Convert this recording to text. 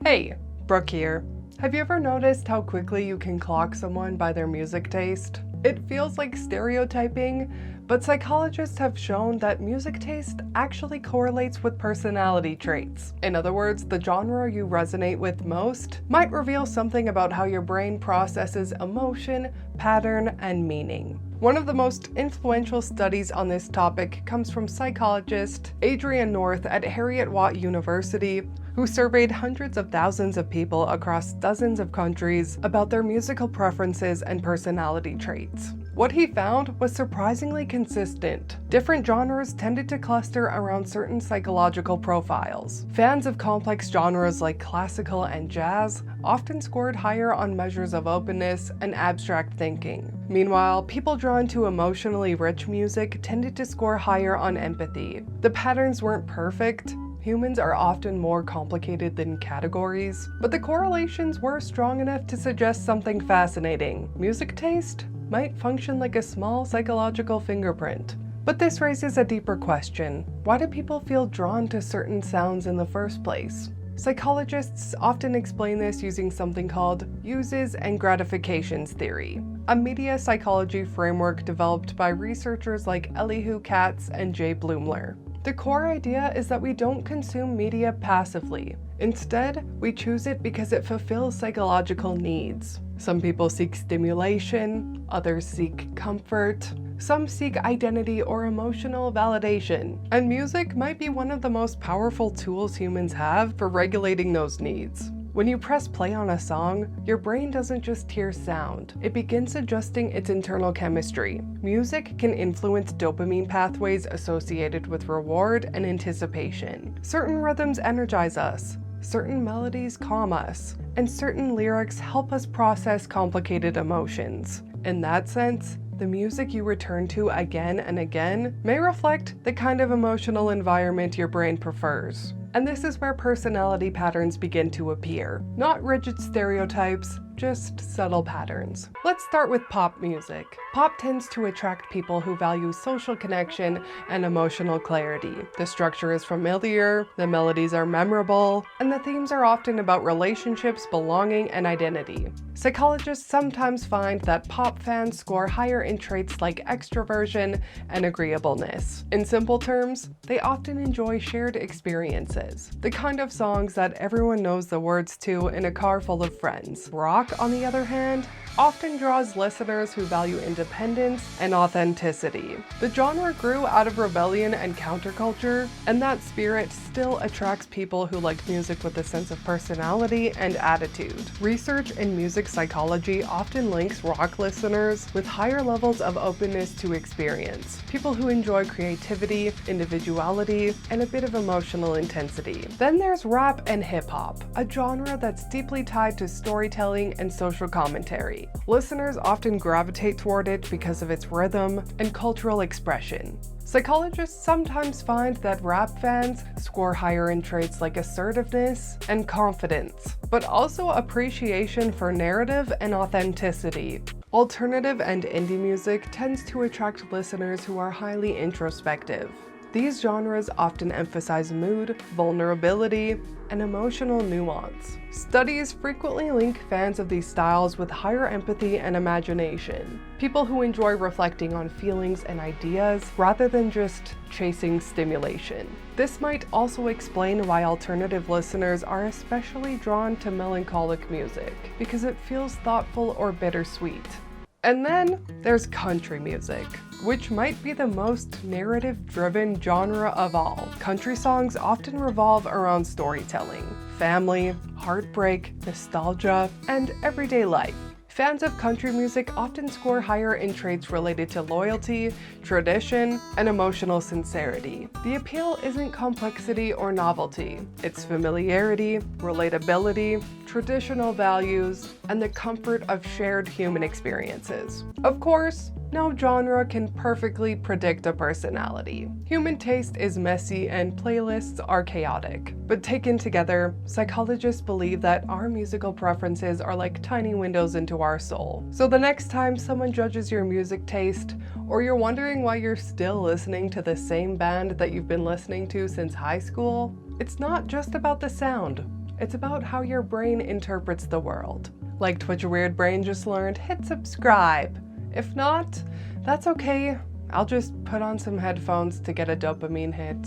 Hey, Brooke here. Have you ever noticed how quickly you can clock someone by their music taste? It feels like stereotyping, but psychologists have shown that music taste actually correlates with personality traits. In other words, the genre you resonate with most might reveal something about how your brain processes emotion, pattern, and meaning. One of the most influential studies on this topic comes from psychologist Adrian North at Heriot-Watt University, who surveyed hundreds of thousands of people across dozens of countries about their musical preferences and personality traits. What he found was surprisingly consistent. Different genres tended to cluster around certain psychological profiles. Fans of complex genres like classical and jazz often scored higher on measures of openness and abstract thinking. Meanwhile, people drawn to emotionally rich music tended to score higher on empathy. The patterns weren't perfect. Humans are often more complicated than categories, but the correlations were strong enough to suggest something fascinating. Music taste might function like a small psychological fingerprint. But this raises a deeper question. Why do people feel drawn to certain sounds in the first place? Psychologists often explain this using something called Uses and Gratifications Theory, a media psychology framework developed by researchers like Elihu Katz and Jay Blumler. The core idea is that we don't consume media passively. Instead, we choose it because it fulfills psychological needs. Some people seek stimulation, others seek comfort, some seek identity or emotional validation, and music might be one of the most powerful tools humans have for regulating those needs. When you press play on a song, your brain doesn't just hear sound, it begins adjusting its internal chemistry. Music can influence dopamine pathways associated with reward and anticipation. Certain rhythms energize us, certain melodies calm us, and certain lyrics help us process complicated emotions. In that sense, the music you return to again and again may reflect the kind of emotional environment your brain prefers. And this is where personality patterns begin to appear. Not rigid stereotypes, just subtle patterns. Let's start with pop music. Pop tends to attract people who value social connection and emotional clarity. The structure is familiar, the melodies are memorable, and the themes are often about relationships, belonging, and identity. Psychologists sometimes find that pop fans score higher in traits like extroversion and agreeableness. In simple terms, they often enjoy shared experiences, the kind of songs that everyone knows the words to in a car full of friends. Rock, on the other hand, often draws listeners who value independence and authenticity. The genre grew out of rebellion and counterculture, and that spirit still attracts people who like music with a sense of personality and attitude. Research in music psychology often links rock listeners with higher levels of openness to experience, people who enjoy creativity, individuality, and a bit of emotional intensity. Then there's rap and hip-hop, a genre that's deeply tied to storytelling and social commentary. Listeners often gravitate toward it because of its rhythm and cultural expression. Psychologists sometimes find that rap fans score higher in traits like assertiveness and confidence, but also appreciation for narrative and authenticity. Alternative and indie music tends to attract listeners who are highly introspective. These genres often emphasize mood, vulnerability, and emotional nuance. Studies frequently link fans of these styles with higher empathy and imagination, people who enjoy reflecting on feelings and ideas rather than just chasing stimulation. This might also explain why alternative listeners are especially drawn to melancholic music, because it feels thoughtful or bittersweet. And then there's country music, which might be the most narrative-driven genre of all. Country songs often revolve around storytelling, family, heartbreak, nostalgia, and everyday life. Fans of country music often score higher in traits related to loyalty, tradition, and emotional sincerity. The appeal isn't complexity or novelty. It's familiarity, relatability, traditional values, and the comfort of shared human experiences. Of course, no genre can perfectly predict a personality. Human taste is messy and playlists are chaotic. But taken together, psychologists believe that our musical preferences are like tiny windows into our soul. So the next time someone judges your music taste, or you're wondering why you're still listening to the same band that you've been listening to since high school, it's not just about the sound. It's about how your brain interprets the world. Liked what your weird brain just learned? Hit subscribe. If not, that's okay. I'll just put on some headphones to get a dopamine hit.